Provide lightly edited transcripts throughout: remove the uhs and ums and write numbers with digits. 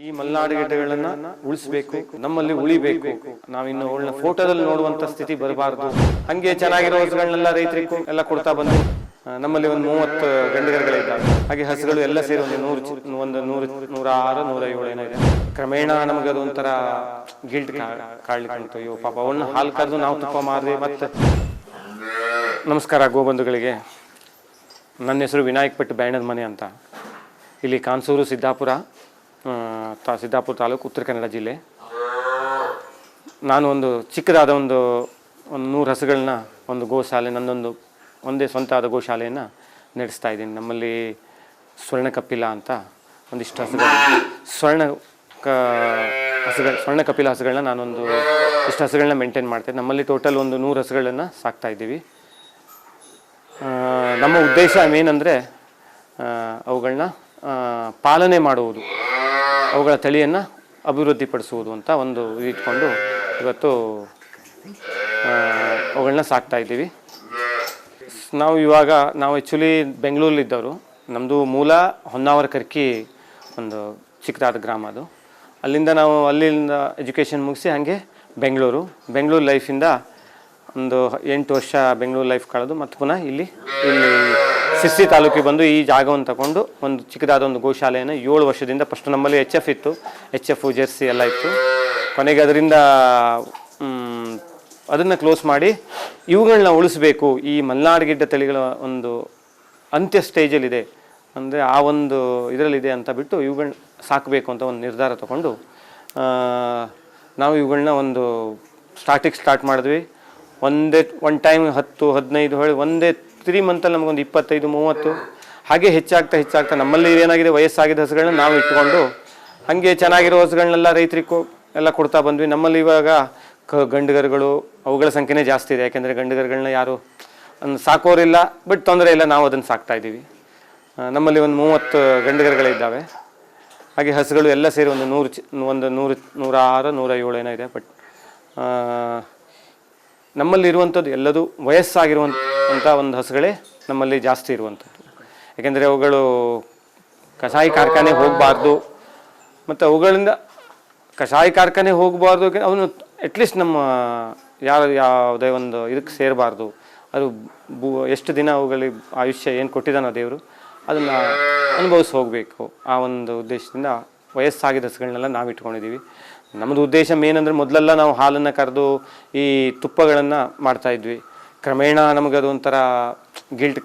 ಈ ಮಲೆನಾಡು ಗಿಡ್ಡಗಳನ್ನ ಉಳಿಸಬೇಕು, ನಮ್ಮಲ್ಲಿ ಉಳಿಬೇಕು. ನಾವಿನ್ನು ಅವಳನ್ನ ಫೋಟೋದಲ್ಲಿ ನೋಡುವಂತ ಸ್ಥಿತಿ ಬರಬಾರ್ದು. ಹಂಗೆ ಚೆನ್ನಾಗಿರೋ ಹಸುಗಳನ್ನೆಲ್ಲ ರೈತರಿಗೂ ಎಲ್ಲ ಕೊಡ್ತಾ ಬಂದು ನಮ್ಮಲ್ಲಿ ಒಂದು 30 ಗಂಡುಗರುಗಳಿದ್ದಾವೆ. ಹಾಗೆ ಹಸುಗಳು ಎಲ್ಲ ಸೇರಿ ಒಂದು 106-107 ಏನೋ ಇದೆ. ಕ್ರಮೇಣ ನಮಗೆ ಅದು ಒಂಥರ ಗಿಲ್ಟ್ ಕಾಡ್ಲಿಕ್ಕೆ ಅಯ್ಯೋ ಪಾಪ ಅವನ್ನ ಹಾಲು ಕರೆದು ನಾವು ತುಪ್ಪ ಮಾರಿದೆ. ಮತ್ತೆ ನಮಸ್ಕಾರ ಗೋಬಂಧುಗಳಿಗೆ. ನನ್ನ ಹೆಸರು ವಿನಾಯಕ್ ಭಟ್ ಬ್ಯಾಣದ ಮನೆ ಅಂತ. ಇಲ್ಲಿ ಕಾನ್ಸೂರು ಸಿದ್ದಾಪುರ ತಾಲೂಕು, ಉತ್ತರ ಕನ್ನಡ ಜಿಲ್ಲೆ. ನಾನು ಒಂದು ಚಿಕ್ಕದಾದ ಒಂದು 100 ಹಸುಗಳನ್ನ ಒಂದು ಗೋಶಾಲೆ, ಒಂದೇ ಸ್ವಂತ ಆದ ಗೋಶಾಲೆಯನ್ನು ನಡೆಸ್ತಾ ಇದ್ದೀನಿ. ನಮ್ಮಲ್ಲಿ ಸ್ವರ್ಣ ಕಪಿಲ ಅಂತ ಒಂದಿಷ್ಟು ಹಸುಗಳು, ಸ್ವರ್ಣ ಕಪಿಲ ಹಸುಗಳನ್ನ ನಾನೊಂದು ಇಷ್ಟು ಹಸುಗಳನ್ನ ಮೇಂಟೈನ್ ಮಾಡ್ತೇನೆ. ನಮ್ಮಲ್ಲಿ ಟೋಟಲ್ ಒಂದು 100 ಹಸುಗಳನ್ನ ಸಾಕ್ತಾ ಇದ್ದೀವಿ. ನಮ್ಮ ಉದ್ದೇಶ ಏನಂದರೆ ಅವುಗಳನ್ನ ಪಾಲನೆ ಮಾಡುವುದು, ಅವುಗಳ ತಳಿಯನ್ನು ಅಭಿವೃದ್ಧಿಪಡಿಸುವುದು ಅಂತ ಒಂದು ಇಟ್ಕೊಂಡು ಇವತ್ತು ಅವುಗಳನ್ನ ಸಾಕ್ತಾ ಇದ್ದೀವಿ. ನಾವು ಆ್ಯಕ್ಚುಲಿ ಬೆಂಗಳೂರಲ್ಲಿದ್ದವರು. ನಮ್ಮದು ಮೂಲ ಹೊನ್ನಾವರ ಕರ್ಕಿ, ಒಂದು ಚಿಕ್ಕದಾದ ಗ್ರಾಮ ಅದು. ಅಲ್ಲಿಂದ ಎಜುಕೇಷನ್ ಮುಗಿಸಿ ಹಾಗೆ ಬೆಂಗಳೂರು ಲೈಫಿಂದ ಒಂದು 8 ವರ್ಷ ಬೆಂಗಳೂರು ಲೈಫ್ ಕಳೆದು ಮತ್ತು ಪುನಃ ಇಲ್ಲಿ ಸಿರ್ಸಿ ತಾಲೂಕಿಗೆ ಬಂದು ಈ ಜಾಗವನ್ನು ತಗೊಂಡು ಒಂದು ಚಿಕ್ಕದಾದ ಒಂದು ಗೋಶಾಲೆಯನ್ನು 7 ವರ್ಷದಿಂದ, ಫಸ್ಟ್ ನಮ್ಮಲ್ಲಿ HF ಇತ್ತು, HF ಜೆರ್ಸಿ ಎಲ್ಲ ಇತ್ತು. ಕೊನೆಗೆ ಅದನ್ನು ಕ್ಲೋಸ್ ಮಾಡಿ ಇವುಗಳನ್ನ ಉಳಿಸ್ಬೇಕು. ಈ ಮಲೆನಾಡು ಗಿಡ್ಡ ತಳಿಗಳ ಒಂದು ಅಂತ್ಯ ಸ್ಟೇಜಲ್ಲಿದೆ, ಅಂದರೆ ಆ ಒಂದು ಇದರಲ್ಲಿದೆ ಅಂತ ಬಿಟ್ಟು ಇವುಗಳನ್ನ ಸಾಕಬೇಕು ಅಂತ ಒಂದು ನಿರ್ಧಾರ ತಗೊಂಡು ನಾವು ಇವುಗಳನ್ನ ಒಂದು ಸ್ಟಾರ್ಟ್ ಮಾಡಿದ್ವಿ. ಒನ್ ಟೈಮ್ 10-15 ಹೊಳೆ ಒಂದೇ 3 ಮಂತಲ್ಲಿ ನಮಗೊಂದು 25-30 ಹಾಗೆ ಹೆಚ್ಚಾಗ್ತಾ ನಮ್ಮಲ್ಲಿ ಏನಾಗಿದೆ, ವಯಸ್ಸಾಗಿದ್ದ ಹಸುಗಳನ್ನ ನಾವು ಇಟ್ಕೊಂಡು ಹಾಗೆ ಚೆನ್ನಾಗಿರೋ ಹಸುಗಳನ್ನೆಲ್ಲ ರೈತರಿಗೂ ಎಲ್ಲ ಕೊಡ್ತಾ ಬಂದ್ವಿ. ನಮ್ಮಲ್ಲಿ ಇವಾಗ ಗಂಡುಗರುಗಳು ಅವುಗಳ ಸಂಖ್ಯೆನೇ ಜಾಸ್ತಿ ಇದೆ. ಯಾಕೆಂದರೆ ಗಂಡುಗರುಗಳನ್ನ ಯಾರು ಸಾಕೋರಿಲ್ಲ, ಬಟ್ ತೊಂದರೆ ಇಲ್ಲ, ನಾವು ಅದನ್ನು ಸಾಕ್ತಾ ಇದ್ದೀವಿ. ನಮ್ಮಲ್ಲಿ ಒಂದು 30 ಗಂಡುಗರುಗಳಿದ್ದಾವೆ. ಹಾಗೆ ಹಸುಗಳು ಎಲ್ಲ ಸೇರಿ ಒಂದು 106-107 ಏನೋ ಇದೆ. ಬಟ್ ನಮ್ಮಲ್ಲಿ ಇರುವಂಥದ್ದು ಎಲ್ಲದೂ ವಯಸ್ಸಾಗಿರುವಂಥ ಒಂದು ಹಸುಗಳೇ ನಮ್ಮಲ್ಲಿ ಜಾಸ್ತಿ ಇರುವಂಥದ್ದು. ಯಾಕೆಂದರೆ ಅವುಗಳು ಕಷಾಯ ಕಾರ್ಖಾನೆ ಹೋಗಬಾರ್ದು, ಮತ್ತು ಅವುಗಳಿಂದ ಕಷಾಯ ಕಾರ್ಖಾನೆ ಹೋಗಬಾರ್ದು. ಅವನು ಅಟ್ಲೀಸ್ಟ್ ನಮ್ಮ ಯಾವುದೇ ಒಂದು ಇದಕ್ಕೆ ಸೇರಬಾರ್ದು. ಅದು ಎಷ್ಟು ದಿನ ಅವುಗಳಿಗೆ ಆಯುಷ್ಯ ಏನು ಕೊಟ್ಟಿದ್ದಾನೋ ದೇವರು, ಅದನ್ನು ಅನುಭವಿಸಿ ಹೋಗಬೇಕು. ಆ ಒಂದು ಉದ್ದೇಶದಿಂದ ವಯಸ್ಸಾಗಿದ್ದ ಹಸುಗಳನ್ನೆಲ್ಲ ನಾವು ಇಟ್ಕೊಂಡಿದ್ದೀವಿ. ನಮ್ಮದು ಉದ್ದೇಶ ಏನಂದರೆ, ಮೊದಲೆಲ್ಲ ನಾವು ಹಾಲನ್ನು ಕರೆದು ಈ ತುಪ್ಪಗಳನ್ನು ಮಾಡ್ತಾಯಿದ್ವಿ. ಕ್ರಮೇಣ ನಮಗದು ಒಂಥರ ಗಿಲ್ಟ್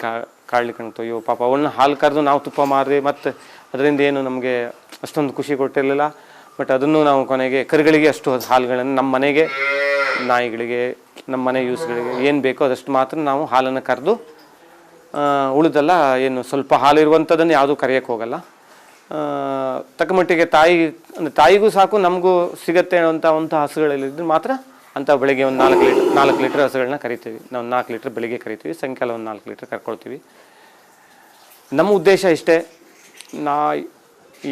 ಕಾಡ್ಲಿಕ್ಕೆ ಅಯ್ಯೋ ಪಾಪ ಅವನ್ನ ಹಾಲು ಕರೆದು ನಾವು ತುಪ್ಪ ಮಾರಿದೆ. ಮತ್ತು ಅದರಿಂದ ಏನು ನಮಗೆ ಅಷ್ಟೊಂದು ಖುಷಿ ಕೊಟ್ಟಿರಲಿಲ್ಲ. ಬಟ್ ಅದನ್ನು ನಾವು ಕೊನೆಗೆ ಕರುಗಳಿಗೆ ಅಷ್ಟು ಹಾಲುಗಳನ್ನು ನಮ್ಮ ಮನೆಗೆ, ನಾಯಿಗಳಿಗೆ, ನಮ್ಮ ಮನೆ ಯೂಸ್ಗಳಿಗೆ ಏನು ಬೇಕೋ ಅದಷ್ಟು ಮಾತ್ರ ನಾವು ಹಾಲನ್ನು ಕರೆದು, ಉಳಿದೆಲ್ಲ ಏನು ಸ್ವಲ್ಪ ಹಾಲು ಇರುವಂಥದ್ದನ್ನು ಯಾವುದೂ ಕರೆಯೋಕ್ಕೆ ಹೋಗಲ್ಲ. ತಕ್ಕ ಮಟ್ಟಿಗೆ ತಾಯಿಗೂ ಸಾಕು, ನಮಗೂ ಸಿಗತ್ತೆ ಅನ್ನೋಂಥ ಹಸುಗಳಲ್ಲಿದ್ದು ಮಾತ್ರ ಅಂತ ಬೆಳಗ್ಗೆ ಒಂದು 4 ಲೀಟ್ರ್ ಹಸುಗಳನ್ನ ಕರಿತೀವಿ. ನಾವು 4 ಲೀಟ್ರ್ ಬೆಳಿಗ್ಗೆ ಕರಿತೀವಿ, ಸಾಯಂಕಾಲ ಒಂದು 4 ಲೀಟ್ರ್ ಕರ್ಕೊಳ್ತೀವಿ. ನಮ್ಮ ಉದ್ದೇಶ ಇಷ್ಟೇ,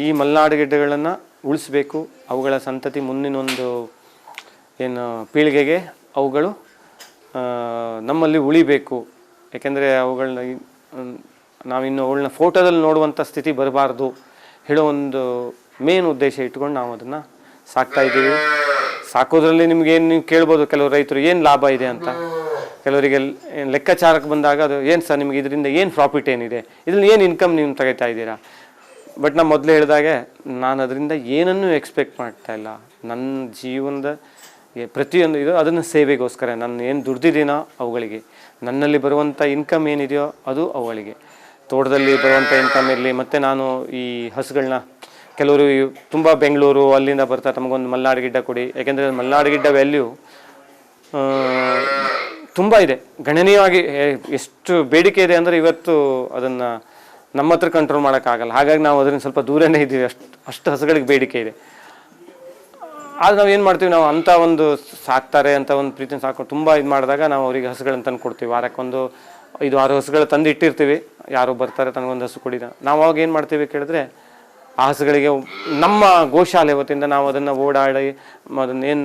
ಈ ಮಲೆನಾಡು ಗಿಡ್ಡಗಳನ್ನು ಉಳಿಸ್ಬೇಕು. ಅವುಗಳ ಸಂತತಿ ಮುಂದಿನೊಂದು ಏನು ಪೀಳಿಗೆಗೆ ಅವುಗಳು ನಮ್ಮಲ್ಲಿ ಉಳಿಬೇಕು. ಯಾಕೆಂದರೆ ನಾವಿನ್ನು ಅವಳನ್ನ ಫೋಟೋದಲ್ಲಿ ನೋಡುವಂಥ ಸ್ಥಿತಿ ಬರಬಾರ್ದು ಹೇಳೋ ಒಂದು ಮೇನ್ ಉದ್ದೇಶ ಇಟ್ಕೊಂಡು ನಾವು ಅದನ್ನು ಸಾಕ್ತಾ ಇದ್ದೀವಿ. ಸಾಕೋದ್ರಲ್ಲಿ ನಿಮ್ಗೇನು ನೀವು ಕೇಳ್ಬೋದು, ಕೆಲವು ರೈತರು ಏನು ಲಾಭ ಇದೆ ಅಂತ. ಕೆಲವರಿಗೆ ಲೆಕ್ಕಾಚಾರಕ್ಕೆ ಬಂದಾಗ ಅದು ಏನು ಸರ್ ನಿಮ್ಗೆ ಇದರಿಂದ ಏನು ಪ್ರಾಫಿಟ್ ಏನಿದೆ, ಇದರಿಂದ ಏನು ಇನ್ಕಮ್ ನೀವು ತೆಗಿತಾ ಇದ್ದೀರಾ. ಬಟ್ ನಾನು ಮೊದಲೇ ಹೇಳಿದಾಗೆ, ನಾನು ಅದರಿಂದ ಏನನ್ನೂ ಎಕ್ಸ್ಪೆಕ್ಟ್ ಮಾಡ್ತಾ ಇಲ್ಲ. ನನ್ನ ಜೀವನದ ಪ್ರತಿಯೊಂದು ಇದು ಅದನ್ನು ಸೇವೆಗೋಸ್ಕರ ನಾನು ಏನು ದುಡ್ದಿದ್ದೀನೋ ಅವುಗಳಿಗೆ, ನನ್ನಲ್ಲಿ ಬರುವಂಥ ಇನ್ಕಮ್ ಏನಿದೆಯೋ ಅದು ಅವುಗಳಿಗೆ, ತೋಟದಲ್ಲಿ ಬರುವಂಥ ಇನ್ಕಮ್ ಇರಲಿ. ಮತ್ತು ನಾನು ಈ ಹಸುಗಳನ್ನ ಕೆಲವರು ತುಂಬ ಬೆಂಗಳೂರು ಅಲ್ಲಿಂದ ಬರ್ತಾರೆ, ತಮಗೊಂದು ಮಲೆನಾಡು ಗಿಡ್ಡ ಕೊಡಿ. ಯಾಕೆಂದರೆ ಮಲೆನಾಡು ಗಿಡ್ಡ ವ್ಯಾಲ್ಯೂ ತುಂಬ ಇದೆ, ಗಣನೀಯವಾಗಿ ಎಷ್ಟು ಬೇಡಿಕೆ ಇದೆ ಅಂದರೆ ಇವತ್ತು ಅದನ್ನು ನಮ್ಮ ಹತ್ರ ಕಂಟ್ರೋಲ್ ಮಾಡೋಕ್ಕಾಗಲ್ಲ. ಹಾಗಾಗಿ ನಾವು ಅದನ್ನು ಸ್ವಲ್ಪ ದೂರನೇ ಇದ್ದೀವಿ. ಅಷ್ಟು ಹಸುಗಳಿಗೆ ಬೇಡಿಕೆ ಇದೆ. ಆದರೆ ನಾವು ಏನು ಮಾಡ್ತೀವಿ, ನಾವು ಅಂಥ ಒಂದು ಸಾಕ್ತಾರೆ ಅಂತ ಒಂದು ಪ್ರೀತಿನ ಸಾಕೊಂಡು ತುಂಬ ಇದು ಮಾಡಿದಾಗ ನಾವು ಅವರಿಗೆ ಹಸುಗಳನ್ನು ತಂದು ಕೊಡ್ತೀವಿ. ವಾರಕ್ಕೊಂದು 5-6 ಹಸುಗಳು ತಂದು ಇಟ್ಟಿರ್ತೀವಿ. ಯಾರು ಬರ್ತಾರೆ ತನಗೊಂದು ಹಸು ಕೊಡಿದ, ನಾವು ಅವಾಗ ಏನು ಮಾಡ್ತೀವಿ ಕೇಳಿದ್ರೆ, ಆ ಹಸುಗಳಿಗೆ ನಮ್ಮ ಗೋಶಾಲೆ ವತಿಯಿಂದ ನಾವು ಅದನ್ನು ಓಡಾಡಿ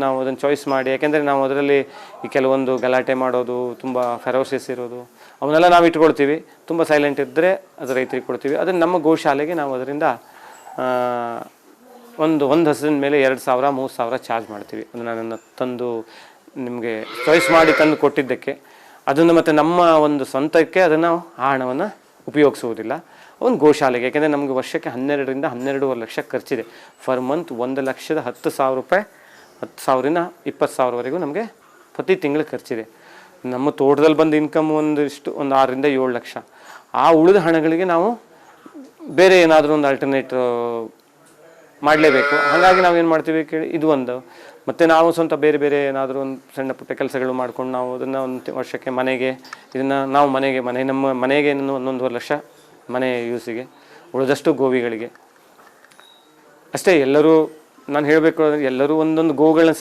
ನಾವು ಅದನ್ನು ಚಾಯ್ಸ್ ಮಾಡಿ. ಯಾಕೆಂದರೆ ನಾವು ಅದರಲ್ಲಿ ಈ ಕೆಲವೊಂದು ಗಲಾಟೆ ಮಾಡೋದು, ತುಂಬ ಫೆರೋಸಿಯಸ್ ಇರೋದು, ಅವನ್ನೆಲ್ಲ ನಾವು ಇಟ್ಕೊಳ್ತೀವಿ. ತುಂಬ ಸೈಲೆಂಟ್ ಇದ್ದರೆ ಅದು ರೈತರಿಗೆ ಕೊಡ್ತೀವಿ. ಅದನ್ನು ನಮ್ಮ ಗೋಶಾಲೆಗೆ ನಾವು ಅದರಿಂದ ಒಂದು ಹಸುವಿನ ಮೇಲೆ 2,000 3,000 ಚಾರ್ಜ್ ಮಾಡ್ತೀವಿ. ಅದನ್ನು ನನ್ನ ತಂದು ನಿಮಗೆ ಚಾಯ್ಸ್ ಮಾಡಿ ತಂದು ಕೊಟ್ಟಿದ್ದಕ್ಕೆ. ಅದನ್ನು ಮತ್ತು ನಮ್ಮ ಒಂದು ಸ್ವಂತಕ್ಕೆ ಅದನ್ನು ಆ ಹಣವನ್ನು ಉಪಯೋಗಿಸುವುದಿಲ್ಲ, ಒಂದು ಗೋಶಾಲೆಗೆ. ಯಾಕೆಂದರೆ ನಮಗೆ ವರ್ಷಕ್ಕೆ 12ರಿಂದ 12.5 ಲಕ್ಷ ಖರ್ಚಿದೆ. ಫರ್ ಮಂತ್ 1,10,000 ರೂಪಾಯಿ, 10,000ರಿಂದ 20,000ವರೆಗೂ ನಮಗೆ ಪ್ರತಿ ತಿಂಗಳು ಖರ್ಚಿದೆ. ನಮ್ಮ ತೋಟದಲ್ಲಿ ಬಂದು ಇನ್ಕಮ್ ಒಂದು 6ರಿಂದ 7 ಲಕ್ಷ. ಆ ಉಳಿದ ಹಣಗಳಿಗೆ ನಾವು ಬೇರೆ ಏನಾದರೂ ಒಂದು ಆಲ್ಟರ್ನೇಟ್ ಮಾಡಲೇಬೇಕು. ಹಾಗಾಗಿ ನಾವೇನು ಮಾಡ್ತೀವಿ ಕೇಳಿ, ಇದು ಒಂದು. ಮತ್ತು ನಾವು ಸ್ವಂತ ಬೇರೆ ಬೇರೆ ಏನಾದರೂ ಒಂದು ಸಣ್ಣ ಪುಟ್ಟ ಕೆಲಸಗಳು ಮಾಡ್ಕೊಂಡು ನಾವು ಅದನ್ನು ಒಂದು ವರ್ಷಕ್ಕೆ ಮನೆಗೆ ಇದನ್ನು ನಾವು ನಮ್ಮ ಮನೆಗೆ 1.5 ಲಕ್ಷ ಮನೆ ಯೂಸಿಗೆ, ಉಳಿದಷ್ಟು ಗೋವಿಗಳಿಗೆ ಅಷ್ಟೇ. ಎಲ್ಲರೂ ನಾನು ಹೇಳಬೇಕು ಅಂದರೆ ಎಲ್ಲರೂ ಒಂದೊಂದು ಗೋಗಳನ್ನ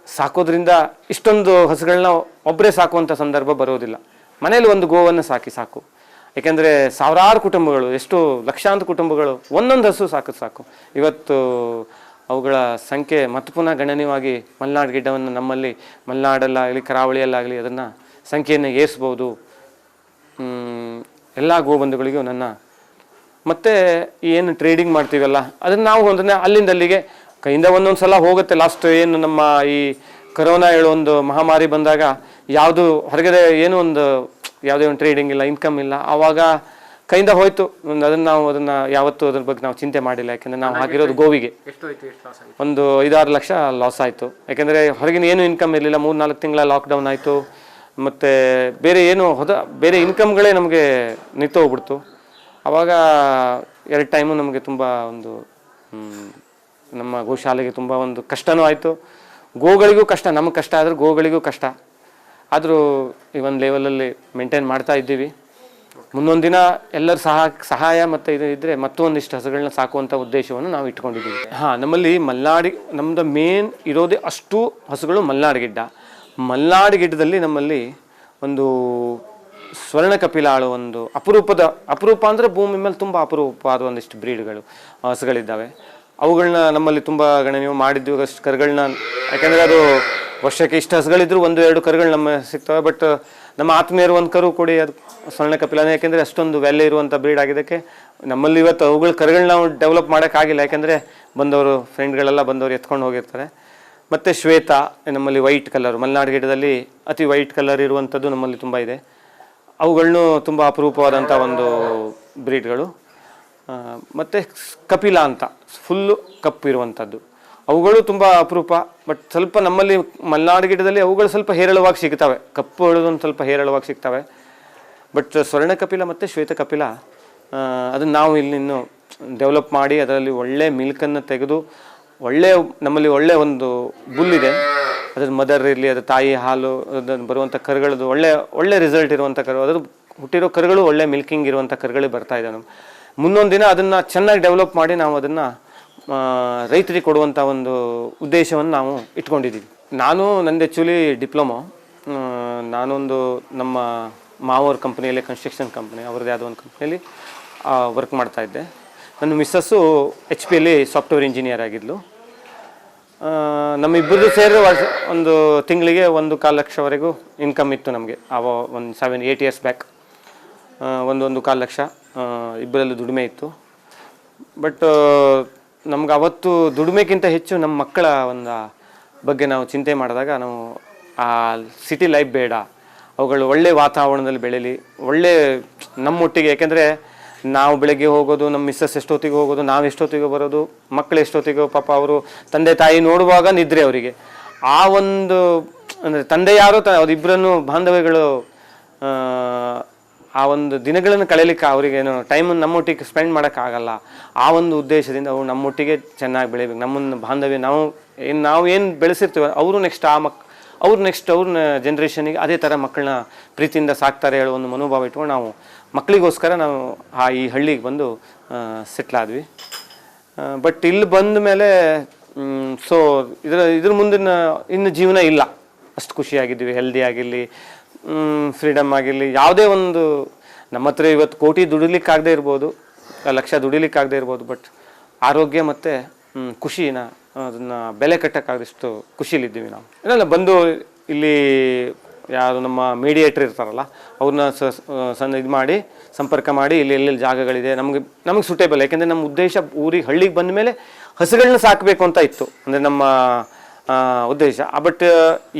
ಸಾಕೋದ್ರಿಂದ ಇಷ್ಟೊಂದು ಹಸುಗಳನ್ನ ಒಬ್ಬರೇ ಸಾಕುವಂಥ ಸಂದರ್ಭ ಬರೋದಿಲ್ಲ. ಮನೇಲಿ ಒಂದು ಗೋವನ್ನು ಸಾಕು. ಏಕೆಂದರೆ ಸಾವಿರಾರು ಕುಟುಂಬಗಳು, ಎಷ್ಟು ಲಕ್ಷಾಂತರ ಕುಟುಂಬಗಳು ಒಂದೊಂದು ಹಸು ಸಾಕು. ಇವತ್ತು ಅವುಗಳ ಸಂಖ್ಯೆ ಮತ್ತೆ ಪುನಃ ಗಣನೀಯವಾಗಿ ಮಲೆನಾಡು ಗಿಡ್ಡವನ್ನು ನಮ್ಮಲ್ಲಿ ಮಲೆನಾಡಲ್ಲಾಗಲಿ ಕರಾವಳಿಯಲ್ಲಾಗಲಿ ಅದನ್ನು ಸಂಖ್ಯೆಯನ್ನು ಏರಿಸ್ಬೋದು. ಎಲ್ಲ ಗೋಬಂಧುಗಳಿಗೂ ನನ್ನ ಮತ್ತು ಏನು ಟ್ರೇಡಿಂಗ್ ಮಾಡ್ತೀವಲ್ಲ ಅದನ್ನು ನಾವು ಅಲ್ಲಿಂದ ಅಲ್ಲಿಗೆ ಕೈಯಿಂದ ಒಂದೊಂದು ಸಲ ಹೋಗುತ್ತೆ. ಲಾಸ್ಟ್ ಏನು ನಮ್ಮ ಈ ಕೊರೋನಾ ಒಂದು ಮಹಾಮಾರಿ ಬಂದಾಗ ಯಾವುದು ಹೊರಗಡೆ ಏನೂ ಯಾವುದೇ ಒಂದು ಟ್ರೇಡಿಂಗ್ ಇಲ್ಲ, ಇನ್ಕಮ್ ಇಲ್ಲ, ಆವಾಗ ಕೈಯಿಂದ ಹೋಯ್ತು. ಅದನ್ನು ಯಾವತ್ತೂ ಅದ್ರ ಬಗ್ಗೆ ನಾವು ಚಿಂತೆ ಮಾಡಿಲ್ಲ. ಯಾಕೆಂದರೆ ನಾವು ಹಾಕಿರೋದು ಗೋವಿಗೆ. ಒಂದು 5-6 ಲಕ್ಷ ಲಾಸ್ ಆಯಿತು. ಯಾಕೆಂದರೆ ಹೊರಗಿನ ಏನೂ ಇನ್ಕಮ್ ಇರಲಿಲ್ಲ. 3-4 ತಿಂಗಳ ಲಾಕ್ಡೌನ್ ಆಯಿತು. ಮತ್ತು ಬೇರೆ ಇನ್ಕಮ್ಗಳೇ ನಮಗೆ ನಿಂತೋಗ್ಬಿಡ್ತು. ಆವಾಗ 2 ಟೈಮು ನಮಗೆ ತುಂಬ ನಮ್ಮ ಗೋಶಾಲೆಗೆ ತುಂಬ ಒಂದು ಕಷ್ಟನೂ ಆಯಿತು. ಗೋಗಳಿಗೂ ಕಷ್ಟ, ನಮಗೆ ಕಷ್ಟ ಆದರೂ ಗೋಗಳಿಗೂ ಕಷ್ಟ. ಆದರೂ ಈ ಒಂದು ಲೆವೆಲಲ್ಲಿ ಮೇಂಟೈನ್ ಮಾಡ್ತಾ ಇದ್ದೀವಿ. ಮುಂದೊಂದು ದಿನ ಎಲ್ಲರ ಸಹಾಯ ಮತ್ತು ಇದು ಇದ್ದರೆ ಮತ್ತೊಂದಿಷ್ಟು ಹಸುಗಳನ್ನ ಸಾಕುವಂಥ ಉದ್ದೇಶವನ್ನು ನಾವು ಇಟ್ಕೊಂಡಿದ್ದೀವಿ. ನಮ್ಮಲ್ಲಿ ನಮ್ಮದು ಮೇನ್ ಇರೋದೇ ಅಷ್ಟು ಹಸುಗಳು ಮಲೆನಾಡು ಗಿಡ್ಡದಲ್ಲಿ ನಮ್ಮಲ್ಲಿ ಒಂದು ಸ್ವರ್ಣ ಕಪಿಲಾಳು ಒಂದು ಅಪರೂಪ ಅಂದರೆ ಭೂಮಿ ಮೇಲೆ ತುಂಬ ಅಪರೂಪವಾದ ಒಂದಿಷ್ಟು ಬ್ರೀಡ್ಗಳು ಹಸುಗಳಿದ್ದಾವೆ. ಅವುಗಳನ್ನ ನಮ್ಮಲ್ಲಿ ತುಂಬ ಗಣನೀಯ ಮಾಡಿದ್ವಿ. ಅಷ್ಟು ಕರುಗಳನ್ನ, ಯಾಕೆಂದರೆ ಅದು ವರ್ಷಕ್ಕೆ ಇಷ್ಟು ಹಸುಗಳಿದ್ರು 1-2 ಕರುಗಳು ನಮ್ಮ ಸಿಗ್ತವೆ. ಬಟ್ ನಮ್ಮ ಆತ್ಮೀಯರು ಒಂದು ಕರು ಕೊಡಿ, ಅದು ಸ್ವರ್ಣ ಕಪಿಲಾನೆ. ಯಾಕೆಂದರೆ ಅಷ್ಟೊಂದು ವ್ಯಾಲ್ಯೂ ಇರುವಂಥ ಬ್ರೀಡ್ ಆಗಿದ್ದಕ್ಕೆ ನಮ್ಮಲ್ಲಿ ಇವತ್ತು ಅವುಗಳ ಕರುಗಳನ್ನ ನಾವು ಡೆವಲಪ್ ಮಾಡೋಕ್ಕಾಗಿಲ್ಲ. ಯಾಕೆಂದರೆ ಫ್ರೆಂಡ್ಗಳೆಲ್ಲ ಬಂದವರು ಎತ್ಕೊಂಡು ಹೋಗಿರ್ತಾರೆ. ಮತ್ತು ಶ್ವೇತ ನಮ್ಮಲ್ಲಿ ವೈಟ್ ಕಲರ್, ಮಲೆನಾಡು ಗಿಡದಲ್ಲಿ ಅತಿ ವೈಟ್ ಕಲರ್ ಇರುವಂಥದ್ದು ನಮ್ಮಲ್ಲಿ ತುಂಬ ಇದೆ. ಅವುಗಳನ್ನು ತುಂಬ ಅಪರೂಪವಾದಂಥ ಒಂದು ಬ್ರೀಡ್ಗಳು. ಮತ್ತು ಕಪಿಲ ಅಂತ ಫುಲ್ಲು ಕಪ್ಪು ಇರುವಂಥದ್ದು, ಅವುಗಳು ತುಂಬ ಅಪರೂಪ. ಬಟ್ ಸ್ವಲ್ಪ ನಮ್ಮಲ್ಲಿ ಮಲೆನಾಡು ಗಿಡದಲ್ಲಿ ಅವುಗಳು ಸ್ವಲ್ಪ ಹೇರಳವಾಗಿ ಸಿಗ್ತವೆ. ಕಪ್ಪು ಹೇಳೋದೊಂದು ಸ್ವಲ್ಪ ಹೇರಳವಾಗಿ ಸಿಗ್ತವೆ. ಬಟ್ ಸ್ವರ್ಣ ಕಪಿಲ ಮತ್ತು ಶ್ವೇತ ಕಪಿಲ ಅದನ್ನು ನಾವು ಇಲ್ಲಿ ಇನ್ನೂ ಡೆವಲಪ್ ಮಾಡಿ ಅದರಲ್ಲಿ ಒಳ್ಳೆ ಮಿಲ್ಕನ್ನು ತೆಗೆದು ನಮ್ಮಲ್ಲಿ ಒಳ್ಳೆ ಒಂದು ಬುಲ್ಲಿದೆ, ಅದ್ರ ಮದರ್ ಇರಲಿ, ಅದ್ರ ತಾಯಿ ಹಾಲು, ಅದನ್ನು ಬರುವಂಥ ಕರುಗಳದ್ದು ಒಳ್ಳೆ ರಿಸಲ್ಟ್ ಇರುವಂಥ ಕರು, ಅದ್ರ ಹುಟ್ಟಿರೋ ಕರುಗಳು ಒಳ್ಳೆ ಮಿಲ್ಕಿಂಗ್ ಇರುವಂಥ ಕರುಗಳೇ ಬರ್ತಾ ಇದೆ. ನಮ್ಮ ಮುಂದೊಂದು ದಿನ ಅದನ್ನು ಚೆನ್ನಾಗಿ ಡೆವಲಪ್ ಮಾಡಿ ನಾವು ಅದನ್ನು ರೈತರಿಗೆ ಕೊಡುವಂಥ ಒಂದು ಉದ್ದೇಶವನ್ನು ನಾವು ಇಟ್ಕೊಂಡಿದ್ದೀವಿ. ನಂದು ಆ್ಯಕ್ಚುಲಿ ಡಿಪ್ಲೊಮೊ. ನಾನೊಂದು ನಮ್ಮ ಮಾವವ್ರ ಕಂಪ್ನಿಯಲ್ಲಿ, ಕನ್ಸ್ಟ್ರಕ್ಷನ್ ಕಂಪ್ನಿ ಅವ್ರದ್ದು ಯಾವುದೋ ಒಂದು ಕಂಪ್ನಿಯಲ್ಲಿ ವರ್ಕ್ ಮಾಡ್ತಾಯಿದ್ದೆ. ನನ್ನ ಮಿಸ್ಸಸ್ಸು HP ಸಾಫ್ಟ್ವೇರ್ ಇಂಜಿನಿಯರ್ ಆಗಿದ್ಲು. ನಮ್ಮಿಬ್ಬರದ್ದು ಸೇರಿ ಒಂದು ತಿಂಗಳಿಗೆ 1.25 ಲಕ್ಷವರೆಗೂ ಇನ್ಕಮ್ ಇತ್ತು ನಮಗೆ. ಒಂದು 7-8 ಇಯರ್ಸ್ ಬ್ಯಾಕ್ 1.25 ಲಕ್ಷ ಇಬ್ಬರಲ್ಲೂ ದುಡಿಮೆ ಇತ್ತು. ಬಟ್ ನಮ್ಗೆ ಅವತ್ತು ದುಡಿಮೆಗಿಂತ ಹೆಚ್ಚು ನಮ್ಮ ಮಕ್ಕಳ ಬಗ್ಗೆ ನಾವು ಚಿಂತೆ ಮಾಡಿದಾಗ ನಾವು ಆ ಸಿಟಿ ಲೈಫ್ ಬೇಡ, ಅವುಗಳು ಒಳ್ಳೆ ವಾತಾವರಣದಲ್ಲಿ ಬೆಳೀಲಿ, ನಮ್ಮೊಟ್ಟಿಗೆ. ಯಾಕೆಂದರೆ ನಾವು ಬೆಳಗ್ಗೆ ಹೋಗೋದು, ನಮ್ಮ ಮಿಸ್ಸಸ್ ಎಷ್ಟೊತ್ತಿಗೆ ಹೋಗೋದು, ನಾವು ಎಷ್ಟೊತ್ತಿಗೆ ಬರೋದು, ಮಕ್ಕಳು ಎಷ್ಟೊತ್ತಿಗೆ, ಪಾಪ ಅವರು ತಂದೆ ತಾಯಿ ನೋಡುವಾಗ ನಿದ್ರೆ ಅವರಿಗೆ. ಅಂದರೆ ತಂದೆ ಯಾರೋ ಅವರಿಬ್ಬರನ್ನು ಬಾಂಧವ್ಯಗಳು ಆ ಒಂದು ದಿನಗಳನ್ನು ಕಳೀಲಿಕ್ಕೆ ಅವರಿಗೇನು ಟೈಮನ್ನು ನಮ್ಮೊಟ್ಟಿಗೆ ಸ್ಪೆಂಡ್ ಮಾಡೋಕ್ಕಾಗಲ್ಲ. ಆ ಒಂದು ಉದ್ದೇಶದಿಂದ ಅವರು ನಮ್ಮೊಟ್ಟಿಗೆ ಚೆನ್ನಾಗಿ ಬೆಳಿಬೇಕು. ನಮ್ಮನ್ನು ಬಾಂಧವ್ಯ ನಾವು ಏನು ಬೆಳೆಸಿರ್ತೀವಿ ಅವರು ನೆಕ್ಸ್ಟ್ ಅವ್ರ ಜನ್ರೇಷನಿಗೆ ಅದೇ ಥರ ಮಕ್ಕಳನ್ನ ಪ್ರೀತಿಯಿಂದ ಸಾಕ್ತಾರೆ ಹೇಳೋ ಒಂದು ಮನೋಭಾವ ಇಟ್ಕೊಂಡು ನಾವು ಮಕ್ಕಳಿಗೋಸ್ಕರ ನಾವು ಈ ಹಳ್ಳಿಗೆ ಬಂದು ಸೆಟ್ಲಾದ್ವಿ. ಬಟ್ ಇಲ್ಲಿ ಬಂದ ಮೇಲೆ ಇದ್ರ ಮುಂದಿನ ಇನ್ನು ಜೀವನ ಇಲ್ಲ. ಅಷ್ಟು ಖುಷಿಯಾಗಿದ್ದೀವಿ, ಹೆಲ್ದಿ ಆಗಿರಲಿ, ಫ್ರೀಡಮ್ ಆಗಿರಲಿ. ಯಾವುದೇ ಒಂದು ನಮ್ಮ ಹತ್ರ ಇವತ್ತು ಕೋಟಿ ದುಡಿಲಿಕ್ಕಾಗದೇ ಇರ್ಬೋದು, ಲಕ್ಷ ದುಡಿಲಿಕ್ಕಾಗದೇ ಇರ್ಬೋದು, ಬಟ್ ಆರೋಗ್ಯ ಮತ್ತು ಖುಷಿನ ಅದನ್ನು ಬೆಲೆ ಕಟ್ಟೋಕ್ಕಾಗದಷ್ಟು ಖುಷಿಲಿದ್ದೀವಿ ನಾವು. ಇಲ್ಲ ಬಂದು ಇಲ್ಲಿ ಯಾರು ನಮ್ಮ ಮೀಡಿಯೇಟ್ರ್ ಇರ್ತಾರಲ್ಲ ಅವ್ರನ್ನ ಇದು ಮಾಡಿ ಸಂಪರ್ಕ ಮಾಡಿ ಇಲ್ಲಿ ಎಲ್ಲೆಲ್ಲಿ ಜಾಗಗಳಿದೆ ನಮಗೆ ಸೂಟೇಬಲ್. ಯಾಕೆಂದರೆ ನಮ್ಮ ಉದ್ದೇಶ ಹಳ್ಳಿಗೆ ಬಂದ ಮೇಲೆ ಹಸುಗಳನ್ನ ಸಾಕಬೇಕು ಅಂತ ಇತ್ತು, ಅಂದರೆ ನಮ್ಮ ಉದ್ದೇಶ. ಬಟ್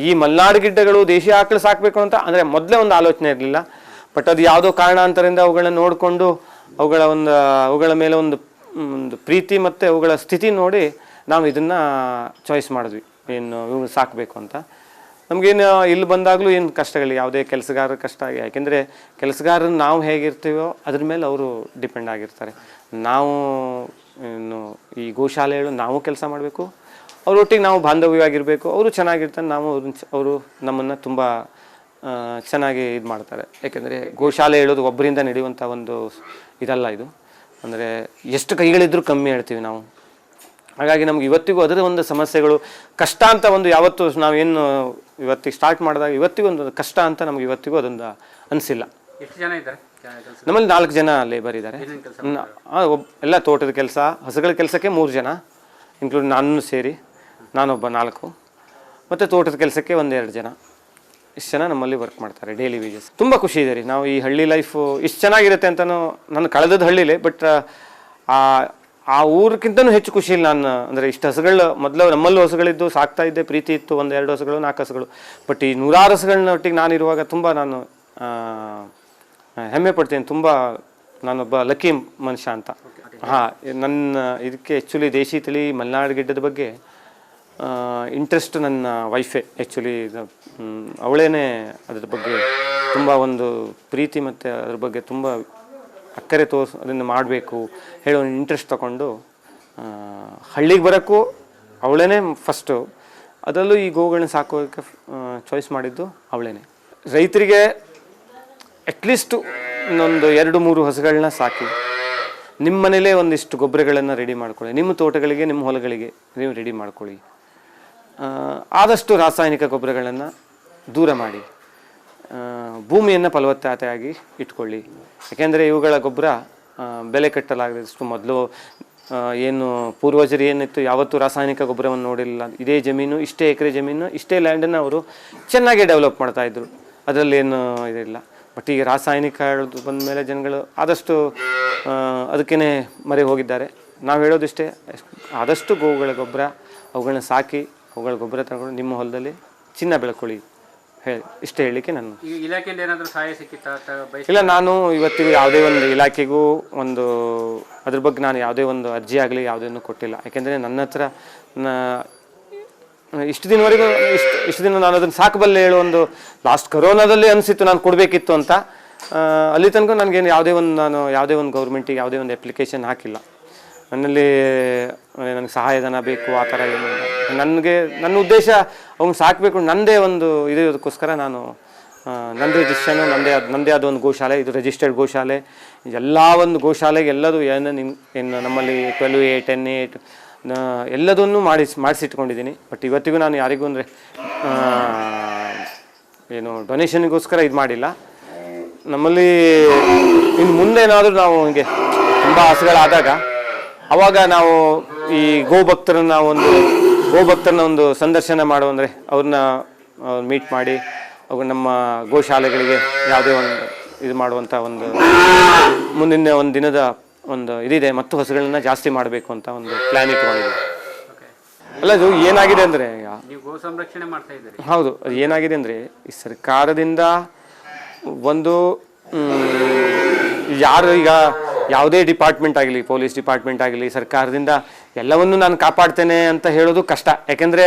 ಈ ಮಲೆನಾಡು ಗಿಡ್ಡಗಳು ದೇಶೀಯ ಆಕಳು ಸಾಕಬೇಕು ಅಂತ ಅಂದರೆ ಮೊದಲೇ ಒಂದು ಆಲೋಚನೆ ಇರಲಿಲ್ಲ. ಬಟ್ ಅದು ಯಾವುದೋ ಕಾರಣಾಂತರದಿಂದ ಅವುಗಳನ್ನ ನೋಡಿಕೊಂಡು ಅವುಗಳ ಮೇಲೆ ಒಂದು ಪ್ರೀತಿ ಮತ್ತು ಅವುಗಳ ಸ್ಥಿತಿ ನೋಡಿ ನಾವು ಇದನ್ನು ಚಾಯ್ಸ್ ಮಾಡಿದ್ವಿ, ಏನು ಇವು ಸಾಕಬೇಕು ಅಂತ. ನಮಗೇನು ಇಲ್ಲಿ ಬಂದಾಗಲೂ ಏನು ಕಷ್ಟಗಳು, ಯಾವುದೇ ಕೆಲಸಗಾರರ ಕಷ್ಟ ಆಗಿ, ಯಾಕೆಂದರೆ ಕೆಲಸಗಾರರು ನಾವು ಹೇಗಿರ್ತೀವೋ ಅದ್ರ ಮೇಲೆ ಅವರು ಡಿಪೆಂಡ್ ಆಗಿರ್ತಾರೆ. ನಾವು ಇನ್ನು ಈ ಗೋಶಾಲೆಗಳು ನಾವು ಕೆಲಸ ಮಾಡಬೇಕು, ಅವರೊಟ್ಟಿಗೆ ನಾವು ಬಾಂಧವ್ಯವಾಗಿರಬೇಕು, ಅವರು ಚೆನ್ನಾಗಿರ್ತಾರೆ, ಅವರು ನಮ್ಮನ್ನು ತುಂಬ ಚೆನ್ನಾಗಿ ಇದು ಮಾಡ್ತಾರೆ. ಯಾಕೆಂದರೆ ಗೋಶಾಲೆ ಹೇಳೋದು ಒಬ್ಬರಿಂದ ನಡೆಯುವಂಥ ಒಂದು ಇದಲ್ಲ ಇದು, ಅಂದರೆ ಎಷ್ಟು ಕೈಗಳಿದ್ರೂ ಕಮ್ಮಿ ಹೇಳ್ತೀವಿ ನಾವು. ಹಾಗಾಗಿ ನಮ್ಗೆ ಇವತ್ತಿಗೂ ಅದರ ಒಂದು ಸಮಸ್ಯೆಗಳು ಕಷ್ಟ ಅಂತ ಒಂದು ಯಾವತ್ತು ನಾವೇನು ಇವತ್ತಿಗೆ ಸ್ಟಾರ್ಟ್ ಮಾಡಿದಾಗ ಇವತ್ತಿಗೂ ಒಂದು ಕಷ್ಟ ಅಂತ ನಮ್ಗೆ ಇವತ್ತಿಗೂ ಅದೊಂದು ಅನಿಸಿಲ್ಲ. ಎಷ್ಟು ಜನ ಇದ್ದಾರೆ ನಮ್ಮಲ್ಲಿ 4 ಜನ ಲೇಬರ್ ಇದ್ದಾರೆ. ಎಲ್ಲ ತೋಟದ ಕೆಲಸ, ಹಸುಗಳ ಕೆಲಸಕ್ಕೆ 3 ಜನ ಇನ್ಕ್ಲೂಡ್ ನಾನು ಸೇರಿ, ನಾನೊಬ್ಬ 4, ಮತ್ತು ತೋಟದ ಕೆಲಸಕ್ಕೆ 1-2 ಜನ. ಇಷ್ಟು ಜನ ನಮ್ಮಲ್ಲಿ ವರ್ಕ್ ಮಾಡ್ತಾರೆ ಡೈಲಿ ವೇಜಸ್. ತುಂಬ ಖುಷಿ ಇದೆ ರೀ. ನಾವು ಈ ಹಳ್ಳಿ ಲೈಫು ಇಷ್ಟು ಚೆನ್ನಾಗಿರುತ್ತೆ ಅಂತಲೂ, ನಾನು ಕಳೆದದ್ದು ಹಳ್ಳಿಲೇ, ಬಟ್ ಆ ಊರಿಗಿಂತನೂ ಹೆಚ್ಚು ಖುಷಿ ಇಲ್ಲ ನಾನು. ಅಂದರೆ ಇಷ್ಟು ಹಸುಗಳು ಮೊದಲು ನಮ್ಮಲ್ಲೂ ಹಸುಗಳಿದ್ದು ಸಾಕ್ತಾ ಇದ್ದೆ, ಪ್ರೀತಿ ಇತ್ತು, 1-2 ಹಸುಗಳು 4 ಹಸುಗಳು. ಬಟ್ ಈ 100 ಹಸುಗಳನ್ನ ಒಟ್ಟಿಗೆ ನಾನಿರುವಾಗ ತುಂಬ ನಾನು ಹೆಮ್ಮೆ ಪಡ್ತೀನಿ. ತುಂಬ ನಾನೊಬ್ಬ ಲಕ್ಕಿ ಮನುಷ್ಯ ಅಂತ. ಹಾಂ, ನನ್ನ ಇದಕ್ಕೆ ಆ್ಯಕ್ಚುಲಿ ದೇಶಿ ತಳಿ ಮಲೆನಾಡು ಗಿಡ್ಡದ ಬಗ್ಗೆ ಇಂಟ್ರೆಸ್ಟ್ ನನ್ನ ವೈಫೇ ಆ್ಯಕ್ಚುಲಿ. ಅವಳೇನೆ ಅದ್ರ ಬಗ್ಗೆ ತುಂಬ ಒಂದು ಪ್ರೀತಿ ಮತ್ತು ಅದ್ರ ಬಗ್ಗೆ ತುಂಬ ಅಕ್ಕರೆ ಅದನ್ನು ಮಾಡಬೇಕು ಹೇಳೋ ಇಂಟ್ರೆಸ್ಟ್ ತಗೊಂಡು ಹಳ್ಳಿಗೆ ಬರೋಕ್ಕೂ ಅವಳೇನೆ ಫಸ್ಟು. ಅದರಲ್ಲೂ ಈ ಗೋಗಳನ್ನ ಸಾಕೋಕ್ಕೆ ಚಾಯ್ಸ್ ಮಾಡಿದ್ದು ಅವಳೇನೆ. ರೈತರಿಗೆ ಅಟ್ಲೀಸ್ಟು ಇನ್ನೊಂದು 2-3 ಹಸುಗಳನ್ನ ಸಾಕಿ ನಿಮ್ಮ ಮನೇಲೇ ಒಂದಿಷ್ಟು ಗೊಬ್ಬರಗಳನ್ನು ರೆಡಿ ಮಾಡ್ಕೊಳ್ಳಿ, ನಿಮ್ಮ ತೋಟಗಳಿಗೆ ನಿಮ್ಮ ಹೊಲಗಳಿಗೆ ನೀವು ರೆಡಿ ಮಾಡ್ಕೊಳ್ಳಿ. ಆದಷ್ಟು ರಾಸಾಯನಿಕ ಗೊಬ್ಬರಗಳನ್ನು ದೂರ ಮಾಡಿ, ಭೂಮಿಯನ್ನು ಫಲವತ್ತತೆಯಾಗಿ ಇಟ್ಕೊಳ್ಳಿ. ಯಾಕೆಂದರೆ ಇವುಗಳ ಗೊಬ್ಬರ ಬೆಲೆ ಕಟ್ಟಲಾಗದಷ್ಟು ಮೊದಲು ಏನು ಪೂರ್ವಜರು ಏನಿತ್ತು, ಯಾವತ್ತೂ ರಾಸಾಯನಿಕ ಗೊಬ್ಬರವನ್ನು ನೋಡಿರಲಿಲ್ಲ. ಇದೇ ಜಮೀನು, ಇಷ್ಟೇ ಎಕರೆ ಜಮೀನು, ಇಷ್ಟೇ ಲ್ಯಾಂಡನ್ನು ಅವರು ಚೆನ್ನಾಗಿ ಡೆವಲಪ್ ಮಾಡ್ತಾಯಿದ್ರು, ಅದರಲ್ಲೇನು ಇದಿಲ್ಲ. ಬಟ್ ಈಗ ರಾಸಾಯನಿಕ ಬಂದ ಮೇಲೆ ಜನಗಳು ಆದಷ್ಟು ಅದಕ್ಕೇ ಮರೆ ಹೋಗಿದ್ದಾರೆ. ನಾವು ಹೇಳೋದಿಷ್ಟೇ, ಆದಷ್ಟು ಗೋವುಗಳ ಗೊಬ್ಬರ ಅವುಗಳನ್ನ ಸಾಕಿ ಅವುಗಳ ಗೊಬ್ಬರ ತಗೊಂಡು ನಿಮ್ಮ ಹೊಲದಲ್ಲಿ ಚಿನ್ನ ಬೆಳ್ಕೊಳ್ಳಿ ಇಷ್ಟೇ ಹೇಳಲಿಕ್ಕೆ ನಾನು. ಇಲಾಖೆಯಿಂದ ಏನಾದರೂ ಸಹಾಯ ಸಿಕ್ಕಿತ್ತಾ? ಇಲ್ಲ, ನಾನು ಇವತ್ತಿಗೂ ಯಾವುದೇ ಒಂದು ಇಲಾಖೆಗೂ ಒಂದು ಅದ್ರ ಬಗ್ಗೆ ನಾನು ಯಾವುದೇ ಒಂದು ಅರ್ಜಿ ಆಗಲಿ ಯಾವುದೇನು ಕೊಟ್ಟಿಲ್ಲ. ಯಾಕೆಂದರೆ ನನ್ನ ಹತ್ರ ಇಷ್ಟು ದಿನವರೆಗೂ ಇಷ್ಟು ದಿನ ನಾನು ಅದನ್ನು ಸಾಕಬಲ್ಲೆ ಹೇಳೋ ಒಂದು ಲಾಸ್ಟ್ ಕೊರೋನಾದಲ್ಲಿ ಅನಿಸಿತ್ತು ನಾನು ಕೊಡಬೇಕಿತ್ತು ಅಂತ. ಅಲ್ಲಿ ತನಕ ನನಗೇನು ಯಾವುದೇ ಒಂದು ಗೌರ್ಮೆಂಟಿಗೆ ಯಾವುದೇ ಒಂದು ಅಪ್ಲಿಕೇಶನ್ ಹಾಕಿಲ್ಲ. ನನ್ನಲ್ಲಿ ನನಗೆ ಸಹಾಯಧನ ಬೇಕು ಆ ಥರ ಏನು ನನ್ನ ಉದ್ದೇಶ ಅವ್ನು ಸಾಕಬೇಕು, ನನ್ನದೇ ಒಂದು ಇರೋದಕ್ಕೋಸ್ಕರ ನಾನು ನಂದು ರಿಜಿಸ್ಟ್ರೇಷನು ನನ್ನದೇ ಆದ ಒಂದು ಗೋಶಾಲೆ, ಇದು ರಿಜಿಸ್ಟರ್ಡ್ ಗೋಶಾಲೆ. ಎಲ್ಲ ಒಂದು ಗೋಶಾಲೆಗೆ ಎಲ್ಲದೂ ಏನು ನಮ್ಮಲ್ಲಿ 12A 10A ಎಲ್ಲದನ್ನು ಮಾಡಿಸಿಟ್ಕೊಂಡಿದ್ದೀನಿ. ಬಟ್ ಇವತ್ತಿಗೂ ನಾನು ಯಾರಿಗೂ ಅಂದರೆ ಏನು ಡೊನೇಷನ್ಗೋಸ್ಕರ ಇದು ಮಾಡಿಲ್ಲ. ನಮ್ಮಲ್ಲಿ ಇನ್ನು ಮುಂದೇನಾದರೂ ನಾವು ಹಿಂಗೆ ತುಂಬ ಹಸುಗಳಾದಾಗ ಅವಾಗ ನಾವು ಈ ಗೋಭಕ್ತರನ್ನ ಒಂದು ಸಂದರ್ಶನ ಮಾಡು, ಅಂದರೆ ಅವ್ರನ್ನ ಮೀಟ್ ಮಾಡಿ ಅವ್ರು ನಮ್ಮ ಗೋಶಾಲೆಗಳಿಗೆ ಯಾವುದೇ ಒಂದು ಇದು ಮಾಡುವಂಥ ಒಂದು ಮುಂದಿನ ಒಂದು ದಿನದ ಒಂದು ಇದಿದೆ, ಮತ್ತು ಹಸುಗಳನ್ನ ಜಾಸ್ತಿ ಮಾಡಬೇಕು ಅಂತ ಒಂದು ಪ್ಲ್ಯಾನ್ ಇಟ್ಕೊಂಡಿದ್ದೀವಿ. ಅಲ್ಲ, ಅದು ಏನಾಗಿದೆ ಅಂದರೆ ಗೋ ಸಂರಕ್ಷಣೆ ಮಾಡ್ತಾ ಇದ್ದೀರಿ. ಹೌದು, ಅದು ಏನಾಗಿದೆ ಅಂದರೆ ಈ ಸರ್ಕಾರದಿಂದ ಒಂದು ಯಾರು ಈಗ ಯಾವುದೇ ಡಿಪಾರ್ಟ್ಮೆಂಟ್ ಆಗಲಿ, ಪೊಲೀಸ್ ಡಿಪಾರ್ಟ್ಮೆಂಟ್ ಆಗಲಿ, ಸರ್ಕಾರದಿಂದ ಎಲ್ಲವನ್ನೂ ನಾನು ಕಾಪಾಡ್ತೇನೆ ಅಂತ ಹೇಳೋದು ಕಷ್ಟ. ಯಾಕೆಂದರೆ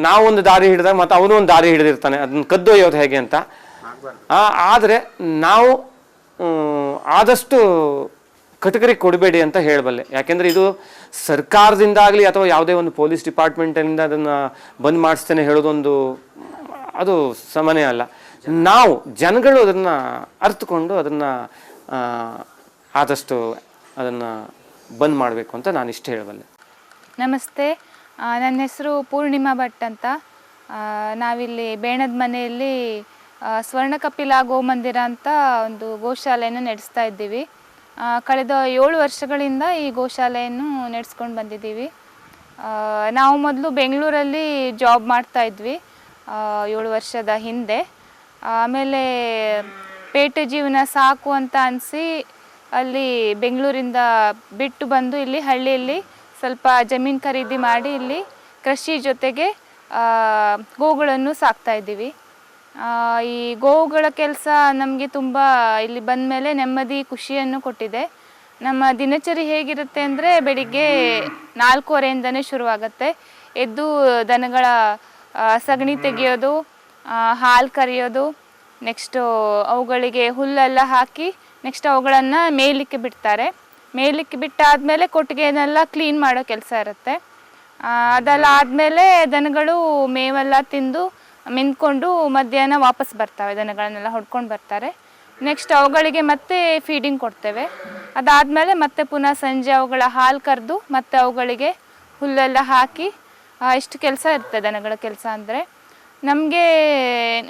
ನಾವೊಂದು ದಾರಿ ಹಿಡಿದಾಗ ಮತ್ತು ಅವನು ಒಂದು ದಾರಿ ಹಿಡಿದಿರ್ತಾನೆ, ಅದನ್ನು ಕದ್ದೊಯ್ಯೋದು ಹೇಗೆ ಅಂತ. ಆದರೆ ನಾವು ಆದಷ್ಟು ಕಟಕರಿಗೆ ಕೊಡಬೇಡಿ ಅಂತ ಹೇಳಬಲ್ಲೆ. ಯಾಕೆಂದರೆ ಇದು ಸರ್ಕಾರದಿಂದಾಗಲಿ ಅಥವಾ ಯಾವುದೇ ಒಂದು ಪೊಲೀಸ್ ಡಿಪಾರ್ಟ್ಮೆಂಟಿಂದ ಅದನ್ನು ಬಂದ್ ಮಾಡಿಸ್ತೇನೆ ಹೇಳೋದೊಂದು ಅದು ಸಮನೆ ಅಲ್ಲ. ನಾವು ಜನಗಳು ಅದನ್ನು ಅರ್ಥಕೊಂಡು ಅದನ್ನು ಆದಷ್ಟು ಅದನ್ನು ಬಂದ್ ಮಾಡಬೇಕು ಅಂತ ನಾನು ಇಷ್ಟು ಹೇಳಬಲ್ಲೆ. ನಮಸ್ತೆ, ನನ್ನ ಹೆಸರು ಪೂರ್ಣಿಮಾ ಭಟ್ ಅಂತ. ನಾವಿಲ್ಲಿ ಬೇಣದ ಮನೆಯಲ್ಲಿ ಸ್ವರ್ಣಕಪಿಲ ಗೋಮಂದಿರ ಅಂತ ಒಂದು ಗೋಶಾಲೆಯನ್ನು ನಡೆಸ್ತಾ ಇದ್ದೀವಿ. ಕಳೆದ 7 ವರ್ಷಗಳಿಂದ ಈ ಗೋಶಾಲೆಯನ್ನು ನಡೆಸ್ಕೊಂಡು ಬಂದಿದ್ದೀವಿ. ನಾವು ಮೊದಲು ಬೆಂಗಳೂರಲ್ಲಿ ಜಾಬ್ ಮಾಡ್ತಾ ಇದ್ವಿ 7 ವರ್ಷದ ಹಿಂದೆ. ಆಮೇಲೆ ಪೇಟೆ ಜೀವನ ಸಾಕು ಅಂತ ಅನಿಸಿ ಅಲ್ಲಿ ಬೆಂಗಳೂರಿಂದ ಬಿಟ್ಟು ಬಂದು ಇಲ್ಲಿ ಹಳ್ಳಿಯಲ್ಲಿ ಸ್ವಲ್ಪ ಜಮೀನು ಖರೀದಿ ಮಾಡಿ ಇಲ್ಲಿ ಕೃಷಿ ಜೊತೆಗೆ ಗೋವುಗಳನ್ನು ಸಾಕ್ತಾ ಇದ್ದೀವಿ. ಈ ಗೋವುಗಳ ಕೆಲಸ ನಮಗೆ ತುಂಬ ಇಲ್ಲಿ ಬಂದ ಮೇಲೆ ನೆಮ್ಮದಿ ಖುಷಿಯನ್ನು ಕೊಟ್ಟಿದೆ. ನಮ್ಮ ದಿನಚರಿ ಹೇಗಿರುತ್ತೆ ಅಂದರೆ ಬೆಳಿಗ್ಗೆ 4:15ಇಂದನೇ ಶುರುವಾಗುತ್ತೆ. ಎದ್ದು ದನಗಳ ಸಗಣಿ ತೆಗೆಯೋದು, ಹಾಲು ಕರೆಯೋದು, ನೆಕ್ಸ್ಟು ಅವುಗಳಿಗೆ ಹುಲ್ಲೆಲ್ಲ ಹಾಕಿ ನೆಕ್ಸ್ಟ್ ಅವುಗಳನ್ನು ಮೇಯಲಿಕ್ಕೆ ಬಿಡ್ತಾರೆ. ಮೇಯಲಿಕ್ಕೆ ಬಿಟ್ಟಾದಮೇಲೆ ಕೊಟ್ಟಿಗೆನೆಲ್ಲ ಕ್ಲೀನ್ ಮಾಡೋ ಕೆಲಸ ಇರುತ್ತೆ. ಅದೆಲ್ಲ ಆದಮೇಲೆ ದನಗಳು ಮೇವೆಲ್ಲ ತಿಂದು ಮಿಂದ್ಕೊಂಡು ಮಧ್ಯಾಹ್ನ ವಾಪಸ್ ಬರ್ತವೆ. ದನಗಳನ್ನೆಲ್ಲ ಹೊಡ್ಕೊಂಡು ಬರ್ತಾರೆ. ನೆಕ್ಸ್ಟ್ ಅವುಗಳಿಗೆ ಮತ್ತೆ ಫೀಡಿಂಗ್ ಕೊಡ್ತೇವೆ. ಅದಾದಮೇಲೆ ಮತ್ತೆ ಪುನಃ ಸಂಜೆ ಅವುಗಳ ಹಾಲು ಕರೆದು ಮತ್ತೆ ಅವುಗಳಿಗೆ ಹುಲ್ಲೆಲ್ಲ ಹಾಕಿ ಇಷ್ಟು ಕೆಲಸ ಇರುತ್ತೆ ದನಗಳ ಕೆಲಸ ಅಂದರೆ. ನಮಗೆ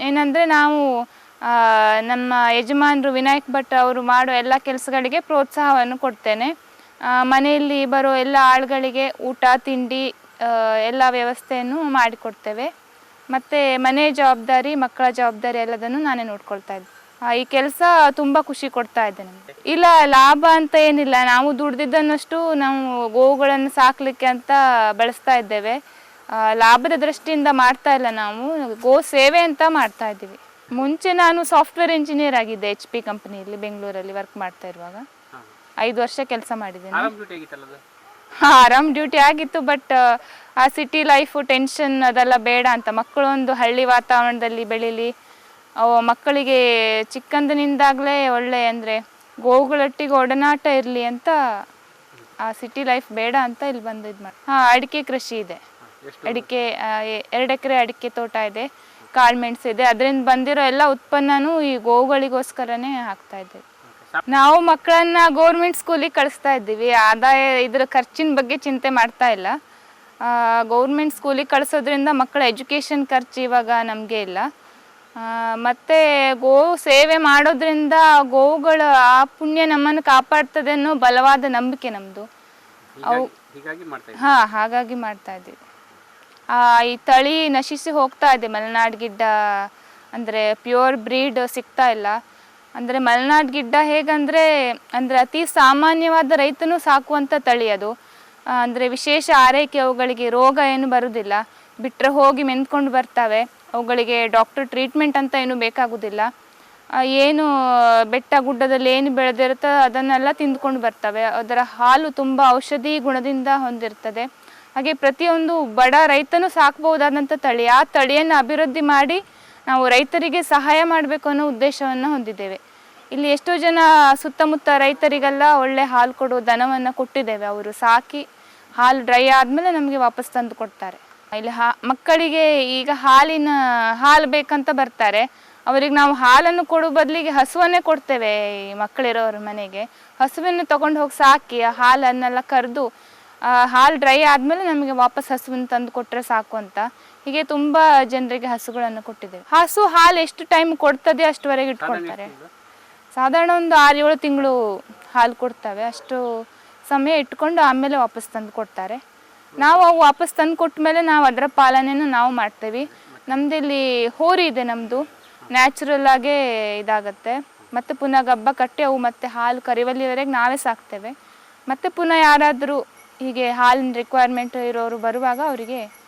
ಏನಂದರೆ ನಾವು ನಮ್ಮ ಯಜಮಾನರು ವಿನಾಯಕ್ ಭಟ್ ಅವರು ಮಾಡೋ ಎಲ್ಲ ಕೆಲಸಗಳಿಗೆ ಪ್ರೋತ್ಸಾಹವನ್ನು ಕೊಡ್ತೇನೆ. ಮನೆಯಲ್ಲಿ ಬರೋ ಎಲ್ಲ ಆಳುಗಳಿಗೆ ಊಟ ತಿಂಡಿ ಎಲ್ಲ ವ್ಯವಸ್ಥೆಯನ್ನು ಮಾಡಿಕೊಡ್ತೇವೆ. ಮತ್ತು ಮನೆ ಜವಾಬ್ದಾರಿ, ಮಕ್ಕಳ ಜವಾಬ್ದಾರಿ ಎಲ್ಲದನ್ನು ನಾನೇ ನೋಡ್ಕೊಳ್ತಾ ಇದ್ದೆ. ಈ ಕೆಲಸ ತುಂಬ ಖುಷಿ ಕೊಡ್ತಾ ಇದೆ ನಮಗೆ. ಇಲ್ಲ, ಲಾಭ ಅಂತ ಏನಿಲ್ಲ. ನಾವು ದುಡ್ದಿದ್ದನ್ನಷ್ಟು ನಾವು ಗೋವುಗಳನ್ನು ಸಾಕಲಿಕ್ಕೆ ಅಂತ ಬಳಸ್ತಾ ಇದ್ದೇವೆ. ಲಾಭದ ದೃಷ್ಟಿಯಿಂದ ಮಾಡ್ತಾ ಇಲ್ಲ, ನಾವು ಗೋ ಸೇವೆ ಅಂತ ಮಾಡ್ತಾ ಇದ್ದೀವಿ. ಮುಂಚೆ ನಾನು ಸಾಫ್ಟ್ವೇರ್ ಇಂಜಿನಿಯರ್ ಆಗಿದ್ದೆ HP ಕಂಪನಿಯಲ್ಲಿ ಬೆಂಗಳೂರಲ್ಲಿ ವರ್ಕ್ ಮಾಡ್ತಾ ಇರುವಾಗ. 5 ವರ್ಷ ಕೆಲಸ ಮಾಡಿದ್ದೇನೆ. ಆರಾಮ್ ಡ್ಯೂಟಿ ಆಗಿತ್ತು. ಬಟ್ ಆ ಸಿಟಿ ಲೈಫು ಟೆನ್ಷನ್ ಅದೆಲ್ಲ ಬೇಡ ಅಂತ ಮಕ್ಕಳು ಒಂದು ಹಳ್ಳಿ ವಾತಾವರಣದಲ್ಲಿ ಬೆಳೀಲಿ, ಮಕ್ಕಳಿಗೆ ಚಿಕ್ಕಂದಿನಿಂದಾಗಲೇ ಒಳ್ಳೆ ಅಂದರೆ ಗೋವುಗಳೊಟ್ಟಿಗೆ ಒಡನಾಟ ಇರಲಿ ಅಂತ ಆ ಸಿಟಿ ಲೈಫ್ ಬೇಡ ಅಂತ ಇಲ್ಲಿ ಬಂದು ಇದು ಮಾಡಿ. ಅಡಿಕೆ ಕೃಷಿ ಇದೆ. ಅಡಿಕೆ 2 ಎಕರೆ ಅಡಿಕೆ ತೋಟ ಇದೆ, ಕಾಳುಮೆಣಸು ಇದೆ. ಅದರಿಂದ ಬಂದಿರೋ ಎಲ್ಲ ಉತ್ಪನ್ನನೂ ಈ ಗೋವುಗಳಿಗೋಸ್ಕರನೇ ಹಾಕ್ತಾ ಇದ್ದೇವೆ. ನಾವು ಮಕ್ಕಳನ್ನ ಗೌರ್ಮೆಂಟ್ ಸ್ಕೂಲಿಗೆ ಕಳಿಸ್ತಾ ಇದ್ದೀವಿ. ಆದಾಯ ಇದರ ಖರ್ಚಿನ ಬಗ್ಗೆ ಚಿಂತೆ ಮಾಡ್ತಾ ಇಲ್ಲ. ಗೌರ್ಮೆಂಟ್ ಸ್ಕೂಲಿಗೆ ಕಳಿಸೋದ್ರಿಂದ ಮಕ್ಕಳ ಎಜುಕೇಷನ್ ಖರ್ಚು ಇವಾಗ ನಮಗೆ ಇಲ್ಲ. ಮತ್ತು ಗೋವು ಸೇವೆ ಮಾಡೋದ್ರಿಂದ ಗೋವುಗಳ ಆ ಪುಣ್ಯ ನಮ್ಮನ್ನು ಕಾಪಾಡ್ತದೆ ಅನ್ನೋ ಬಲವಾದ ನಂಬಿಕೆ ನಮ್ಮದು. ಹಾಗಾಗಿ ಮಾಡ್ತಾ ಇದ್ದೀವಿ. ಈ ತಳಿ ನಶಿಸಿ ಹೋಗ್ತಾ ಇದೆ. ಮಲೆನಾಡು ಗಿಡ್ಡ ಅಂದರೆ ಪ್ಯೂರ್ ಬ್ರೀಡ್ ಸಿಗ್ತಾ ಇಲ್ಲ. ಅಂದರೆ ಮಲೆನಾಡು ಗಿಡ್ಡ ಹೇಗಂದರೆ ಅತಿ ಸಾಮಾನ್ಯವಾದ ರೈತನೂ ಸಾಕುವಂಥ ತಳಿ ಅದು. ಅಂದರೆ ವಿಶೇಷ ಆರೈಕೆ, ಅವುಗಳಿಗೆ ರೋಗ ಏನು ಬರುವುದಿಲ್ಲ. ಬಿಟ್ಟರೆ ಹೋಗಿ ಮೆಂದ್ಕೊಂಡು ಬರ್ತವೆ. ಅವುಗಳಿಗೆ ಡಾಕ್ಟರ್ ಟ್ರೀಟ್ಮೆಂಟ್ ಅಂತ ಏನೂ ಬೇಕಾಗೋದಿಲ್ಲ. ಏನು ಬೆಟ್ಟ ಗುಡ್ಡದಲ್ಲಿ ಏನು ಬೆಳೆದಿರುತ್ತೋ ಅದನ್ನೆಲ್ಲ ತಿಂದ್ಕೊಂಡು ಬರ್ತವೆ. ಅದರ ಹಾಲು ತುಂಬ ಔಷಧಿ ಗುಣದಿಂದ ಹೊಂದಿರ್ತದೆ. ಹಾಗೆ ಪ್ರತಿಯೊಂದು ಬಡ ರೈತನೂ ಸಾಕಬಹುದಾದಂಥ ತಳಿ. ಆ ತಳಿಯನ್ನು ಅಭಿವೃದ್ಧಿ ಮಾಡಿ ನಾವು ರೈತರಿಗೆ ಸಹಾಯ ಮಾಡಬೇಕು ಅನ್ನೋ ಉದ್ದೇಶವನ್ನು ಹೊಂದಿದ್ದೇವೆ. ಇಲ್ಲಿ ಎಷ್ಟೋ ಜನ ಸುತ್ತಮುತ್ತ ರೈತರಿಗೆಲ್ಲ ಒಳ್ಳೆ ಹಾಲು ಕೊಡೋ ದನವನ್ನು ಕೊಟ್ಟಿದ್ದೇವೆ. ಅವರು ಸಾಕಿ ಹಾಲು ಡ್ರೈ ಆದಮೇಲೆ ನಮಗೆ ವಾಪಸ್ ತಂದು ಕೊಡ್ತಾರೆ. ಇಲ್ಲಿ ಮಕ್ಕಳಿಗೆ ಈಗ ಹಾಲು ಬೇಕಂತ ಬರ್ತಾರೆ. ಅವರಿಗೆ ನಾವು ಹಾಲನ್ನು ಕೊಡೋ ಬದಲಿಗೆ ಹಸುವನ್ನೇ ಕೊಡ್ತೇವೆ. ಈ ಮಕ್ಕಳಿರೋರ ಮನೆಗೆ ಹಸುವನ್ನು ತೊಗೊಂಡು ಹೋಗಿ ಸಾಕಿ ಆ ಹಾಲನ್ನೆಲ್ಲ ಕರೆದು ಹಾಲು ಡ್ರೈ ಆದಮೇಲೆ ನಮಗೆ ವಾಪಸ್ ಹಸುವನ್ನು ತಂದು ಕೊಟ್ಟರೆ ಸಾಕು ಅಂತ. ಹೀಗೆ ತುಂಬ ಜನರಿಗೆ ಹಸುಗಳನ್ನು ಕೊಟ್ಟಿದ್ದೇವೆ. ಹಸು ಹಾಲು ಎಷ್ಟು ಟೈಮ್ ಕೊಡ್ತದೆ ಅಷ್ಟುವರೆಗೆ ಇಟ್ಕೊಳ್ತಾರೆ. ಸಾಧಾರಣ ಒಂದು 6-7 ತಿಂಗಳು ಹಾಲು ಕೊಡ್ತವೆ. ಅಷ್ಟು ಸಮಯ ಇಟ್ಕೊಂಡು ಆಮೇಲೆ ವಾಪಸ್ ತಂದು ಕೊಡ್ತಾರೆ. ನಾವು ಅವು ವಾಪಸ್ ತಂದು ಕೊಟ್ಟ ಮೇಲೆ ನಾವು ಅದರ ಪಾಲನೆಯನ್ನು ನಾವು ಮಾಡ್ತೇವೆ. ನಮ್ಮದಿಲ್ಲಿ ಹೋರಿ ಇದೆ. ನಮ್ಮದು ನ್ಯಾಚುರಲ್ ಆಗೇ ಇದಾಗತ್ತೆ. ಮತ್ತು ಪುನಃ ಗಬ್ಬ ಕಟ್ಟಿ ಅವು ಮತ್ತೆ ಹಾಲು ಕರಿವಲ್ಲಿವರೆಗೆ ನಾವೇ ಸಾಕ್ತೇವೆ. ಮತ್ತು ಪುನಃ ಯಾರಾದರೂ ಹೀಗೆ ಹಾಲಿನ ರಿಕ್ವೈರ್ಮೆಂಟ್ ಇರೋರು ಬರುವಾಗ ಅವರಿಗೆ